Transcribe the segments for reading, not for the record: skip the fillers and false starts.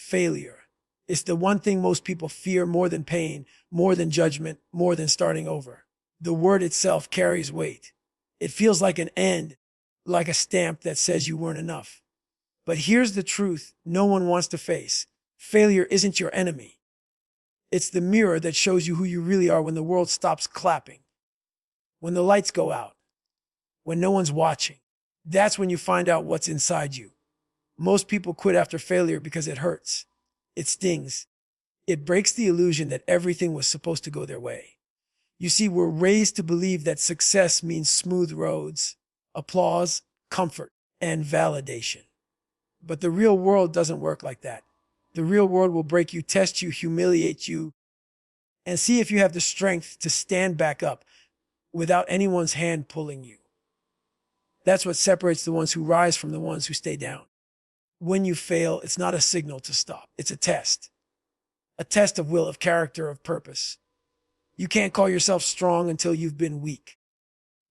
Failure. It's the one thing most people fear more than pain, more than judgment, more than starting over. The word itself carries weight. It feels like an end, like a stamp that says you weren't enough. But here's the truth no one wants to face. Failure isn't your enemy. It's the mirror that shows you who you really are when the world stops clapping, when the lights go out, when no one's watching. That's when you find out what's inside you. Most people quit after failure because it hurts. It stings. It breaks the illusion that everything was supposed to go their way. You see, we're raised to believe that success means smooth roads, applause, comfort, and validation. But the real world doesn't work like that. The real world will break you, test you, humiliate you, and see if you have the strength to stand back up without anyone's hand pulling you. That's what separates the ones who rise from the ones who stay down. When you fail, it's not a signal to stop. It's a test of will, of character, of purpose. You can't call yourself strong until you've been weak.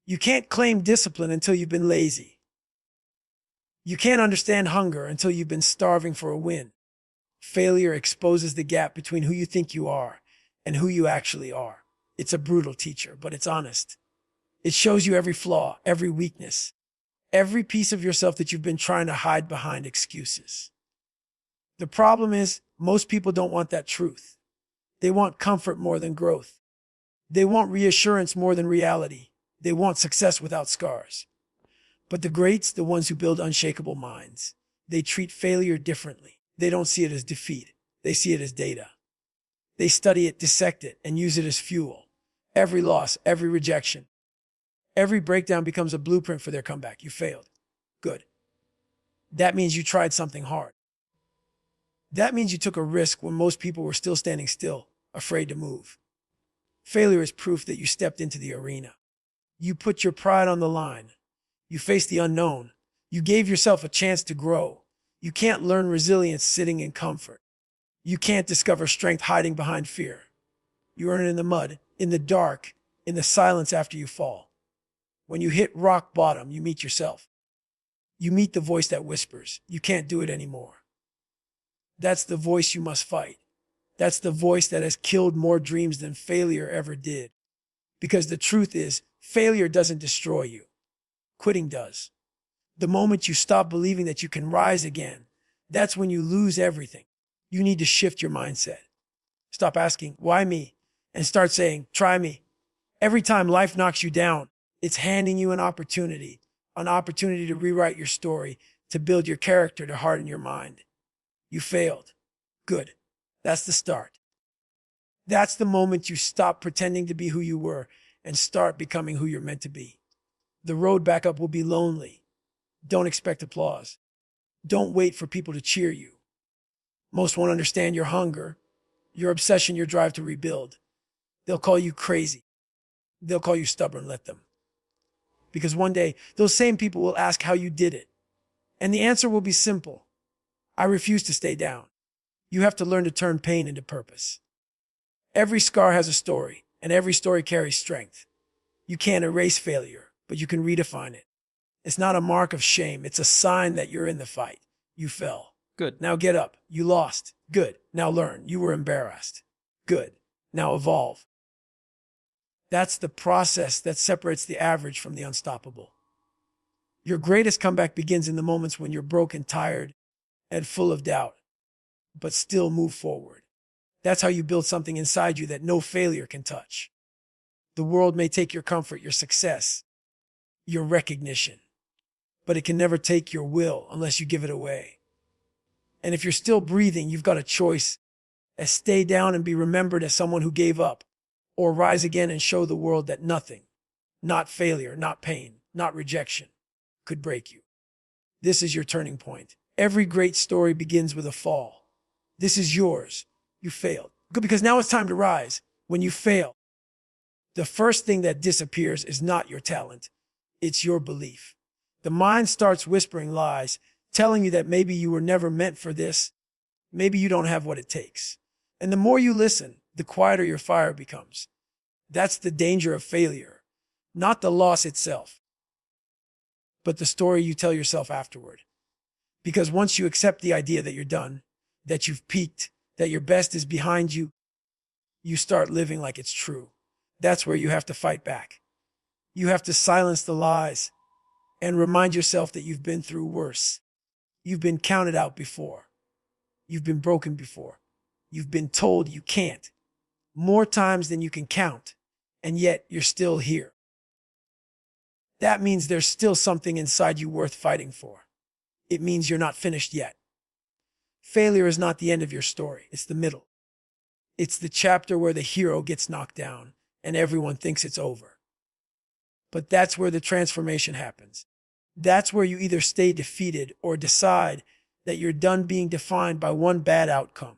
You can't claim discipline until you've been lazy. You can't understand hunger until you've been starving for a win. Failure exposes the gap between who you think you are and who you actually are. It's a brutal teacher, but it's honest. It shows you every flaw, every weakness, every piece of yourself that you've been trying to hide behind excuses. The problem is, most people don't want that truth. They want comfort more than growth. They want reassurance more than reality. They want success without scars. But the greats, the ones who build unshakable minds, they treat failure differently. They don't see it as defeat. They see it as data. They study it, dissect it, and use it as fuel. Every loss, every rejection, every breakdown becomes a blueprint for their comeback. You failed. Good. That means you tried something hard. That means you took a risk when most people were still standing still, afraid to move. Failure is proof that you stepped into the arena. You put your pride on the line. You faced the unknown. You gave yourself a chance to grow. You can't learn resilience sitting in comfort. You can't discover strength hiding behind fear. You earn it in the mud, in the dark, in the silence after you fall. When you hit rock bottom, you meet yourself. You meet the voice that whispers, you can't do it anymore. That's the voice you must fight. That's the voice that has killed more dreams than failure ever did. Because the truth is, failure doesn't destroy you. Quitting does. The moment you stop believing that you can rise again, that's when you lose everything. You need to shift your mindset. Stop asking, why me? And start saying, try me. Every time life knocks you down, it's handing you an opportunity to rewrite your story, to build your character, to harden your mind. You failed. Good. That's the start. That's the moment you stop pretending to be who you were and start becoming who you're meant to be. The road back up will be lonely. Don't expect applause. Don't wait for people to cheer you. Most won't understand your hunger, your obsession, your drive to rebuild. They'll call you crazy. They'll call you stubborn. Let them. Because one day, those same people will ask how you did it. And the answer will be simple. I refuse to stay down. You have to learn to turn pain into purpose. Every scar has a story, and every story carries strength. You can't erase failure, but you can redefine it. It's not a mark of shame. It's a sign that you're in the fight. You fell. Good. Now get up. You lost. Good. Now learn. You were embarrassed. Good. Now evolve. That's the process that separates the average from the unstoppable. Your greatest comeback begins in the moments when you're broken, tired, and full of doubt, but still move forward. That's how you build something inside you that no failure can touch. The world may take your comfort, your success, your recognition, but it can never take your will unless you give it away. And if you're still breathing, you've got a choice: stay down and be remembered as someone who gave up, or rise again and show the world that nothing, not failure, not pain, not rejection, could break you. This is your turning point. Every great story begins with a fall. This is yours. You failed. Good, because now it's time to rise. When you fail, the first thing that disappears is not your talent. It's your belief. The mind starts whispering lies, telling you that maybe you were never meant for this. Maybe you don't have what it takes. And the more you listen, the quieter your fire becomes. That's the danger of failure, not the loss itself, but the story you tell yourself afterward. Because once you accept the idea that you're done, that you've peaked, that your best is behind you, you start living like it's true. That's where you have to fight back. You have to silence the lies and remind yourself that you've been through worse. You've been counted out before. You've been broken before. You've been told you can't more times than you can count, and yet you're still here. That means there's still something inside you worth fighting for. It means you're not finished yet. Failure is not the end of your story. It's the middle. It's the chapter where the hero gets knocked down and everyone thinks it's over. But that's where the transformation happens. That's where you either stay defeated or decide that you're done being defined by one bad outcome.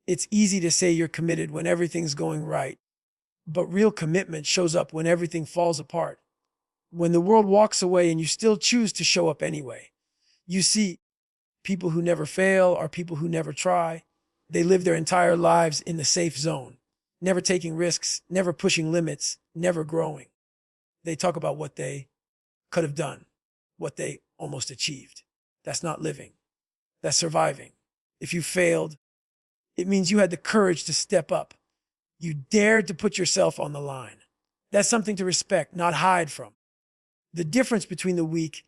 It's easy to say you're committed when everything's going right, but real commitment shows up when everything falls apart. When the world walks away and you still choose to show up anyway. You see, people who never fail are people who never try. They live their entire lives in the safe zone, never taking risks, never pushing limits, never growing. They talk about what they could have done, what they almost achieved. That's not living. That's surviving. If you failed, it means you had the courage to step up. You dared to put yourself on the line. That's something to respect, not hide from. The difference between the weak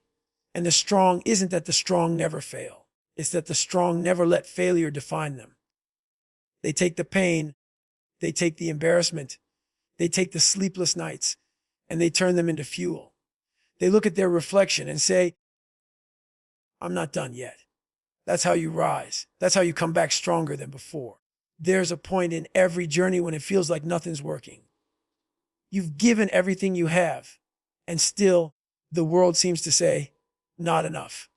and the strong isn't that the strong never fail. It's that the strong never let failure define them. They take the pain, they take the embarrassment, they take the sleepless nights, and they turn them into fuel. They look at their reflection and say, I'm not done yet. That's how you rise. That's how you come back stronger than before. There's a point in every journey when it feels like nothing's working. You've given everything you have, and still the world seems to say, not enough.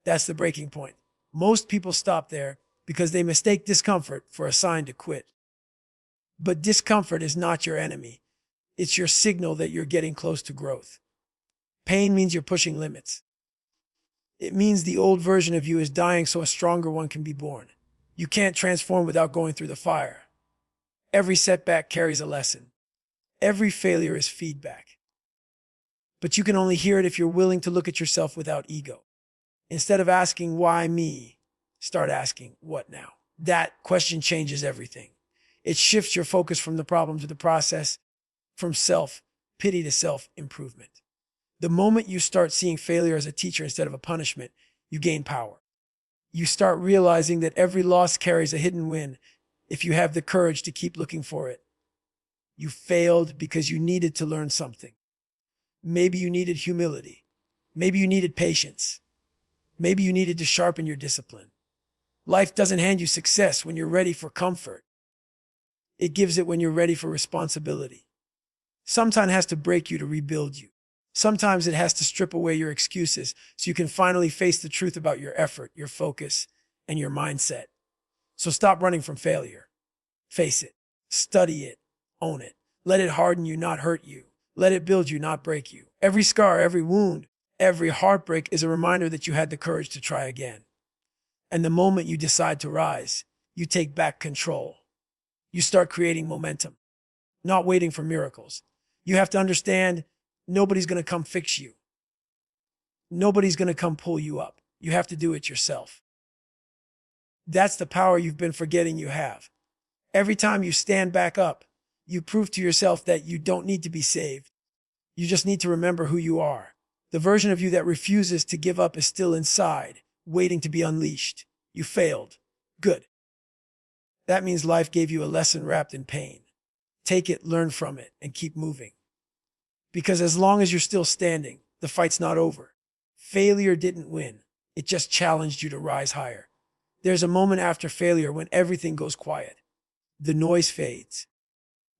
That's the breaking point. Most people stop there because they mistake discomfort for a sign to quit. But discomfort is not your enemy. It's your signal that you're getting close to growth. Pain means you're pushing limits. It means the old version of you is dying so a stronger one can be born. You can't transform without going through the fire. Every setback carries a lesson. Every failure is feedback. But you can only hear it if you're willing to look at yourself without ego. Instead of asking, why me? Start asking, what now? That question changes everything. It shifts your focus from the problem to the process, from self-pity to self-improvement. The moment you start seeing failure as a teacher instead of a punishment, you gain power. You start realizing that every loss carries a hidden win if you have the courage to keep looking for it. You failed because you needed to learn something. Maybe you needed humility. Maybe you needed patience. Maybe you needed to sharpen your discipline. Life doesn't hand you success when you're ready for comfort. It gives it when you're ready for responsibility. Sometimes it has to break you to rebuild you. Sometimes it has to strip away your excuses so you can finally face the truth about your effort, your focus, and your mindset. So stop running from failure. Face it. Study it. Own it. Let it harden you, not hurt you. Let it build you, not break you. Every scar, every wound, every heartbreak is a reminder that you had the courage to try again. And the moment you decide to rise, you take back control. You start creating momentum, not waiting for miracles. You have to understand nobody's going to come fix you. Nobody's going to come pull you up. You have to do it yourself. That's the power you've been forgetting you have. Every time you stand back up, you prove to yourself that you don't need to be saved. You just need to remember who you are. The version of you that refuses to give up is still inside, waiting to be unleashed. You failed. Good. That means life gave you a lesson wrapped in pain. Take it, learn from it, and keep moving. Because as long as you're still standing, the fight's not over. Failure didn't win. It just challenged you to rise higher. There's a moment after failure when everything goes quiet. The noise fades.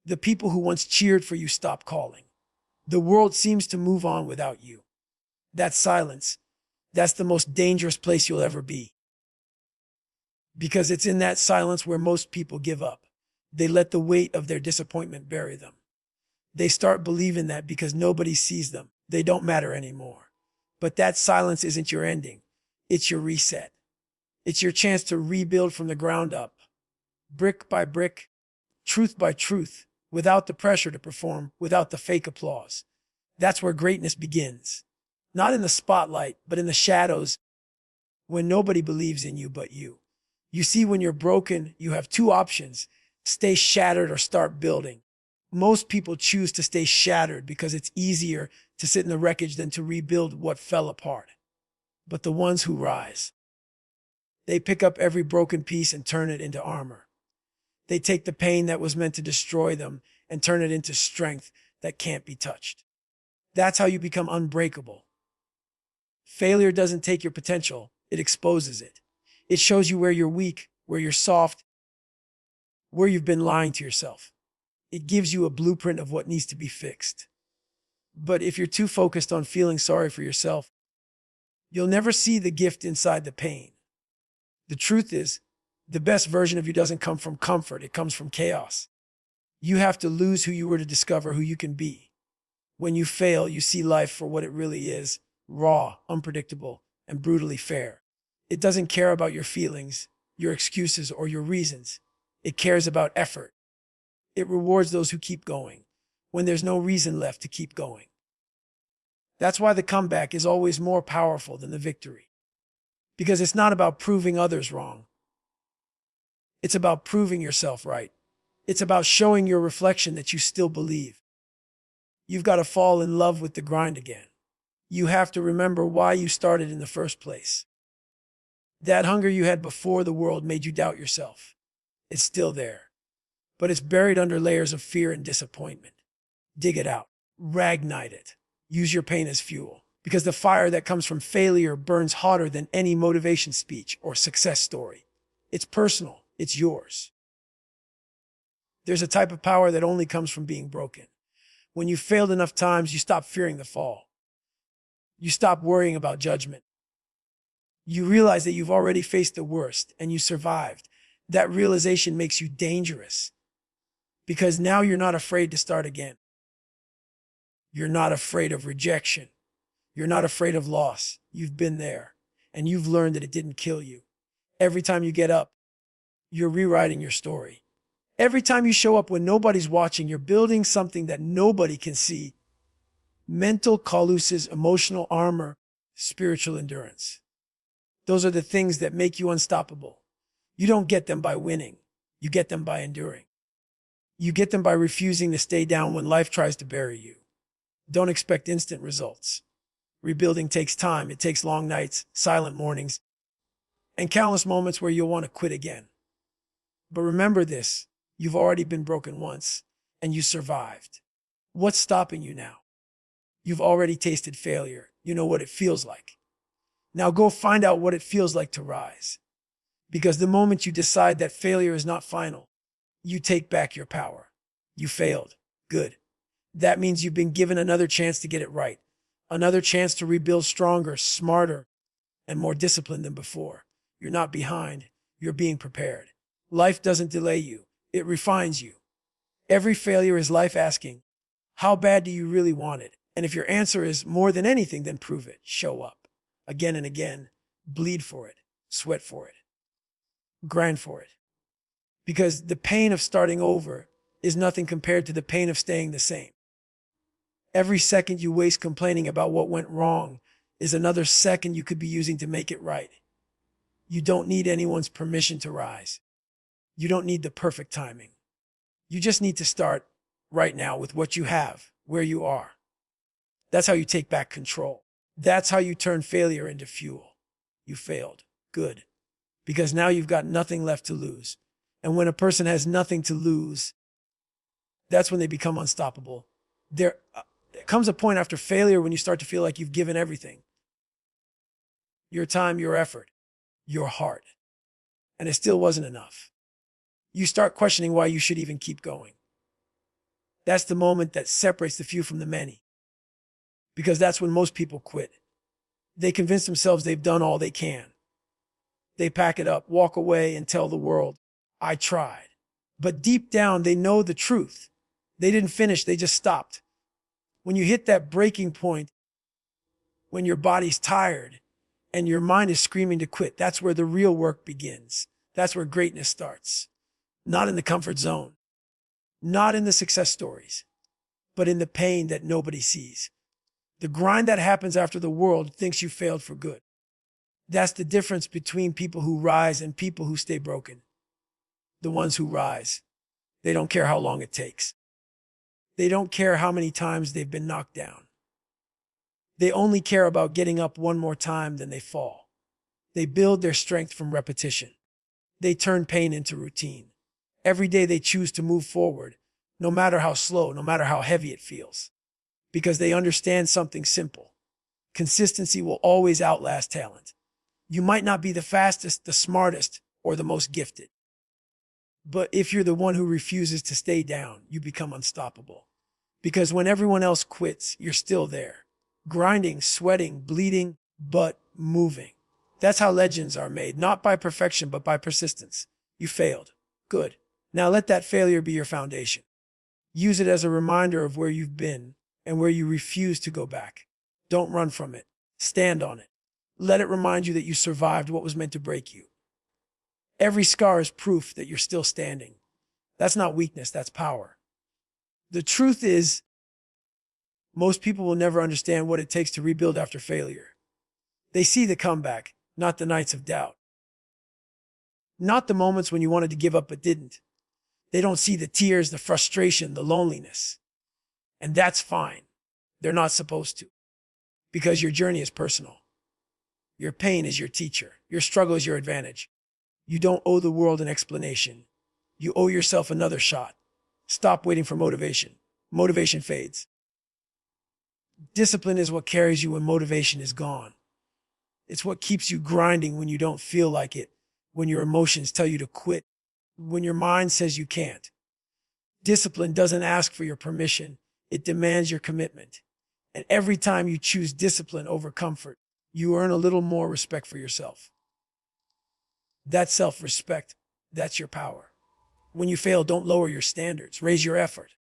The people who once cheered for you stop calling. The world seems to move on without you. That silence, that's the most dangerous place you'll ever be. Because it's in that silence where most people give up. They let the weight of their disappointment bury them. They start believing that because nobody sees them, they don't matter anymore. But that silence isn't your ending. It's your reset. It's your chance to rebuild from the ground up, brick by brick, truth by truth, without the pressure to perform, without the fake applause. That's where greatness begins. Not in the spotlight, but in the shadows, when nobody believes in you but you. You see, when you're broken, you have two options: stay shattered or start building. Most people choose to stay shattered because it's easier to sit in the wreckage than to rebuild what fell apart. But the ones who rise, they pick up every broken piece and turn it into armor. They take the pain that was meant to destroy them and turn it into strength that can't be touched. That's how you become unbreakable. Failure doesn't take your potential, it exposes it. It shows you where you're weak, where you're soft, where you've been lying to yourself. It gives you a blueprint of what needs to be fixed. But if you're too focused on feeling sorry for yourself, you'll never see the gift inside the pain. The truth is, the best version of you doesn't come from comfort, it comes from chaos. You have to lose who you were to discover who you can be. When you fail, you see life for what it really is: raw, unpredictable, and brutally fair. It doesn't care about your feelings, your excuses, or your reasons. It cares about effort. It rewards those who keep going when there's no reason left to keep going. That's why the comeback is always more powerful than the victory. Because it's not about proving others wrong. It's about proving yourself right. It's about showing your reflection that you still believe. You've got to fall in love with the grind again. You have to remember why you started in the first place. That hunger you had before the world made you doubt yourself. It's still there, but it's buried under layers of fear and disappointment. Dig it out. Reignite it. Use your pain as fuel, because the fire that comes from failure burns hotter than any motivation speech or success story. It's personal. It's yours. There's a type of power that only comes from being broken. When you've failed enough times, you stop fearing the fall. You stop worrying about judgment. You realize that you've already faced the worst and you survived. That realization makes you dangerous, because now you're not afraid to start again. You're not afraid of rejection. You're not afraid of loss. You've been there, and you've learned that it didn't kill you. Every time you get up, you're rewriting your story. Every time you show up when nobody's watching, you're building something that nobody can see. Mental callus, emotional armor, spiritual endurance. Those are the things that make you unstoppable. You don't get them by winning. You get them by enduring. You get them by refusing to stay down when life tries to bury you. Don't expect instant results. Rebuilding takes time. It takes long nights, silent mornings, and countless moments where you'll want to quit again. But remember this: you've already been broken once, and you survived. What's stopping you now? You've already tasted failure. You know what it feels like. Now go find out what it feels like to rise. Because the moment you decide that failure is not final, you take back your power. You failed. Good. That means you've been given another chance to get it right. Another chance to rebuild stronger, smarter, and more disciplined than before. You're not behind. You're being prepared. Life doesn't delay you. It refines you. Every failure is life asking, how bad do you really want it? And if your answer is more than anything, then prove it. Show up. Again and again. Bleed for it. Sweat for it. Grind for it. Because the pain of starting over is nothing compared to the pain of staying the same. Every second you waste complaining about what went wrong is another second you could be using to make it right. You don't need anyone's permission to rise. You don't need the perfect timing. You just need to start right now with what you have, where you are. That's how you take back control. That's how you turn failure into fuel. You failed. Good. Because now you've got nothing left to lose. And when a person has nothing to lose, that's when they become unstoppable. There comes a point after failure when you start to feel like you've given everything. Your time, your effort, your heart. And it still wasn't enough. You start questioning why you should even keep going. That's the moment that separates the few from the many. Because that's when most people quit. They convince themselves they've done all they can. They pack it up, walk away, and tell the world, I tried. But deep down, they know the truth. They didn't finish, they just stopped. When you hit that breaking point, when your body's tired and your mind is screaming to quit, that's where the real work begins. That's where greatness starts. Not in the comfort zone, not in the success stories, but in the pain that nobody sees. The grind that happens after the world thinks you failed for good. That's the difference between people who rise and people who stay broken. The ones who rise, they don't care how long it takes. They don't care how many times they've been knocked down. They only care about getting up one more time than they fall. They build their strength from repetition. They turn pain into routine. Every day they choose to move forward, no matter how slow, no matter how heavy it feels, because they understand something simple. Consistency will always outlast talent. You might not be the fastest, the smartest, or the most gifted. But if you're the one who refuses to stay down, you become unstoppable. Because when everyone else quits, you're still there. Grinding, sweating, bleeding, but moving. That's how legends are made, not by perfection, but by persistence. You failed. Good. Now let that failure be your foundation. Use it as a reminder of where you've been and where you refuse to go back. Don't run from it. Stand on it. Let it remind you that you survived what was meant to break you. Every scar is proof that you're still standing. That's not weakness, that's power. The truth is, most people will never understand what it takes to rebuild after failure. They see the comeback, not the nights of doubt. Not the moments when you wanted to give up but didn't. They don't see the tears, the frustration, the loneliness. And that's fine. They're not supposed to. Because your journey is personal. Your pain is your teacher. Your struggle is your advantage. You don't owe the world an explanation. You owe yourself another shot. Stop waiting for motivation. Motivation fades. Discipline is what carries you when motivation is gone. It's what keeps you grinding when you don't feel like it, when your emotions tell you to quit, when your mind says you can't. Discipline doesn't ask for your permission. It demands your commitment. And every time you choose discipline over comfort, you earn a little more respect for yourself. That self-respect, that's your power. When you fail, don't lower your standards. Raise your effort.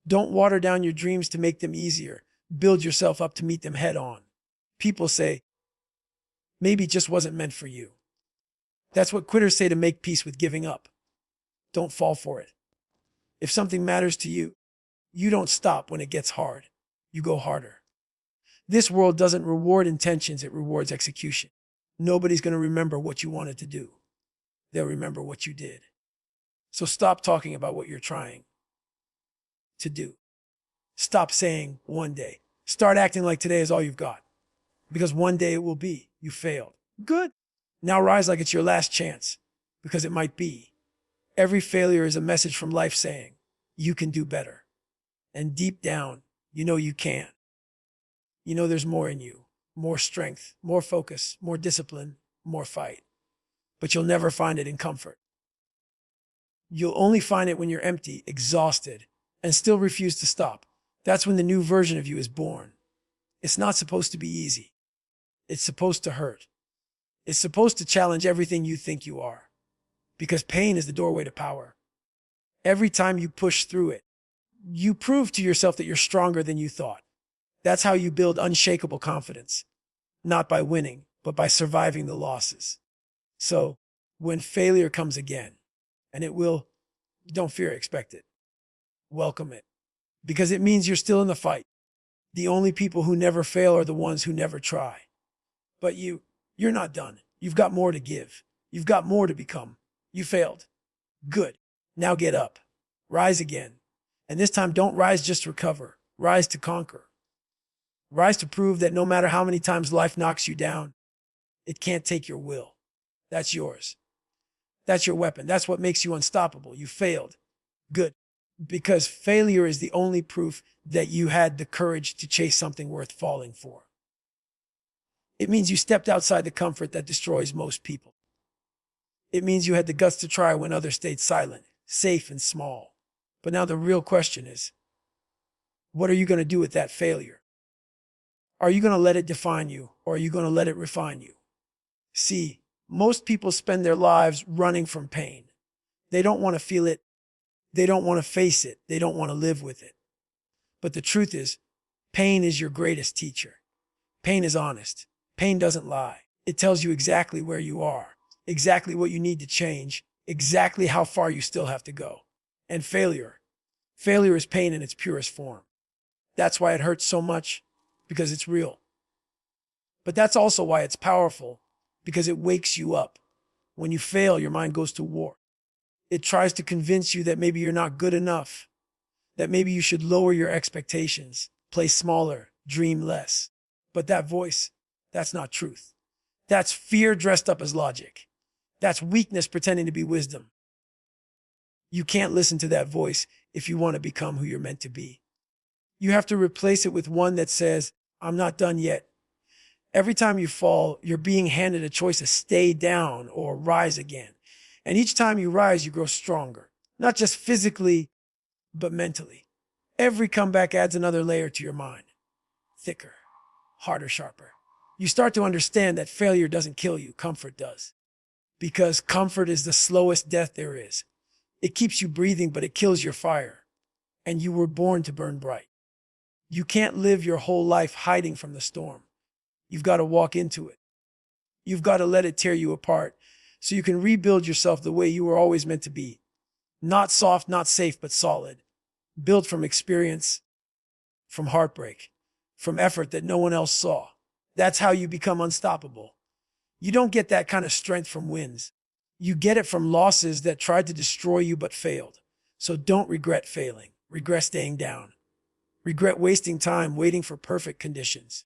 Don't water down your dreams to make them easier. Build yourself up to meet them head on. People say, maybe it just wasn't meant for you. That's what quitters say to make peace with giving up. Don't fall for it. If something matters to you, you don't stop when it gets hard. You go harder. This world doesn't reward intentions, it rewards execution. Nobody's going to remember what you wanted to do. They'll remember what you did. So stop talking about what you're trying to do. Stop saying one day. Start acting like today is all you've got. Because one day it will be. You failed. Good. Now rise like it's your last chance. Because it might be. Every failure is a message from life saying, you can do better. And deep down, you know you can. You know there's more in you. More strength, more focus, more discipline, more fight. But you'll never find it in comfort. You'll only find it when you're empty, exhausted, and still refuse to stop. That's when the new version of you is born. It's not supposed to be easy. It's supposed to hurt. It's supposed to challenge everything you think you are. Because pain is the doorway to power. Every time you push through it, you prove to yourself that you're stronger than you thought. That's how you build unshakable confidence. Not by winning, but by surviving the losses. So, when failure comes again, and it will, don't fear it, expect it. Welcome it. Because it means you're still in the fight. The only people who never fail are the ones who never try. But you're not done. You've got more to give. You've got more to become. You failed. Good. Now get up. Rise again. And this time don't rise just to recover. Rise to conquer. Rise to prove that no matter how many times life knocks you down, it can't take your will. That's yours. That's your weapon. That's what makes you unstoppable. You failed. Good. Because failure is the only proof that you had the courage to chase something worth falling for. It means you stepped outside the comfort that destroys most people. It means you had the guts to try when others stayed silent, safe and small. But now the real question is, what are you going to do with that failure? Are you going to let it define you, or are you going to let it refine you? See, most people spend their lives running from pain. They don't want to feel it. They don't want to face it. They don't want to live with it. But the truth is, pain is your greatest teacher. Pain is honest. Pain doesn't lie. It tells you exactly where you are, exactly what you need to change, exactly how far you still have to go. And failure is pain in its purest form. That's why it hurts so much, because it's real. But that's also why it's powerful, because it wakes you up. When you fail, your mind goes to war. It tries to convince you that maybe you're not good enough, that maybe you should lower your expectations, play smaller, dream less. But that voice, that's not truth. That's fear dressed up as logic. That's weakness pretending to be wisdom. You can't listen to that voice if you want to become who you're meant to be. You have to replace it with one that says, I'm not done yet. Every time you fall, you're being handed a choice to stay down or rise again. And each time you rise, you grow stronger, not just physically, but mentally. Every comeback adds another layer to your mind. Thicker, harder, sharper. You start to understand that failure doesn't kill you, comfort does. Because comfort is the slowest death there is. It keeps you breathing, but it kills your fire. And you were born to burn bright. You can't live your whole life hiding from the storm. You've got to walk into it. You've got to let it tear you apart so you can rebuild yourself the way you were always meant to be. Not soft, not safe, but solid. Built from experience, from heartbreak, from effort that no one else saw. That's how you become unstoppable. You don't get that kind of strength from wins. You get it from losses that tried to destroy you but failed. So don't regret failing. Regret staying down. Regret wasting time waiting for perfect conditions.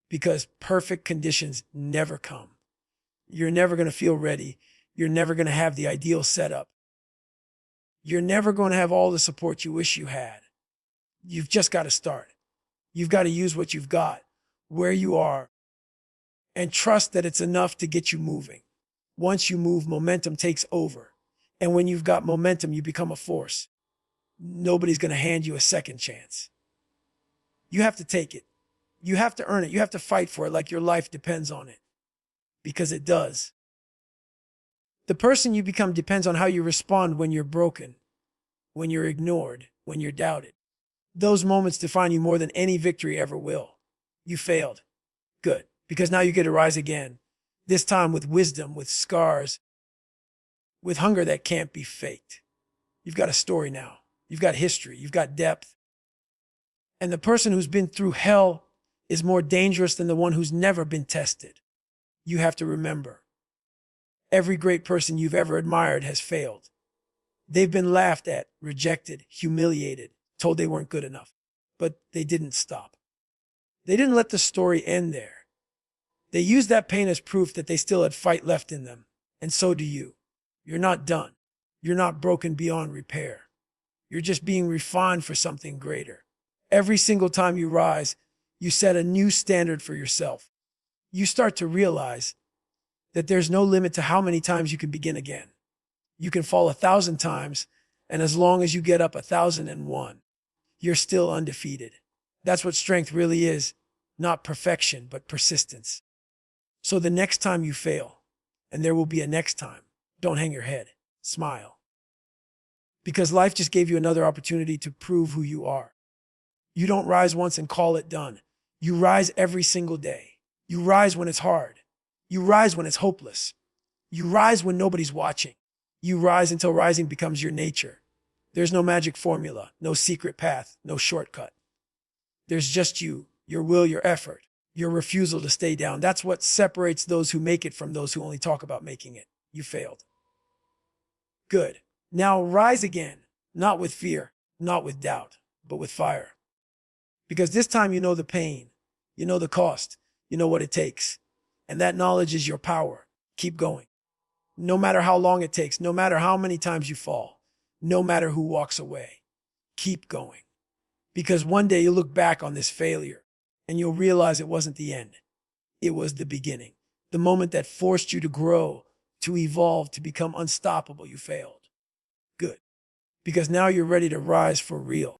Because perfect conditions never come. You're never going to feel ready. You're never going to have the ideal setup. You're never going to have all the support you wish you had. You've just got to start. You've got to use what you've got, where you are, and trust that it's enough to get you moving. Once you move, momentum takes over. And when you've got momentum, you become a force. Nobody's going to hand you a second chance. You have to take it. You have to earn it. You have to fight for it like your life depends on it. Because it does. The person you become depends on how you respond when you're broken, when you're ignored, when you're doubted. Those moments define you more than any victory ever will. You failed. Good. Because now you get to rise again. This time with wisdom, with scars, with hunger that can't be faked. You've got a story now. You've got history. You've got depth. And the person who's been through hell is more dangerous than the one who's never been tested. You have to remember, every great person you've ever admired has failed. They've been laughed at, rejected, humiliated, told they weren't good enough. But they didn't stop. They didn't let the story end there. They used that pain as proof that they still had fight left in them. And so do you. You're not done. You're not broken beyond repair. You're just being refined for something greater. Every single time you rise, you set a new standard for yourself. You start to realize that there's no limit to how many times you can begin again. You can fall 1,000 times, and as long as you get up 1,001, you're still undefeated. That's what strength really is. Not perfection, but persistence. So the next time you fail, and there will be a next time, don't hang your head. Smile. Because life just gave you another opportunity to prove who you are. You don't rise once and call it done. You rise every single day. You rise when it's hard. You rise when it's hopeless. You rise when nobody's watching. You rise until rising becomes your nature. There's no magic formula, no secret path, no shortcut. There's just you, your will, your effort, your refusal to stay down. That's what separates those who make it from those who only talk about making it. You failed. Good. Now rise again, not with fear, not with doubt, but with fire. Because this time you know the pain, you know the cost, you know what it takes. And that knowledge is your power. Keep going. No matter how long it takes, no matter how many times you fall, no matter who walks away, keep going. Because one day you'll look back on this failure and you'll realize it wasn't the end. It was the beginning. The moment that forced you to grow, to evolve, to become unstoppable. You failed. Good. Because now you're ready to rise for real.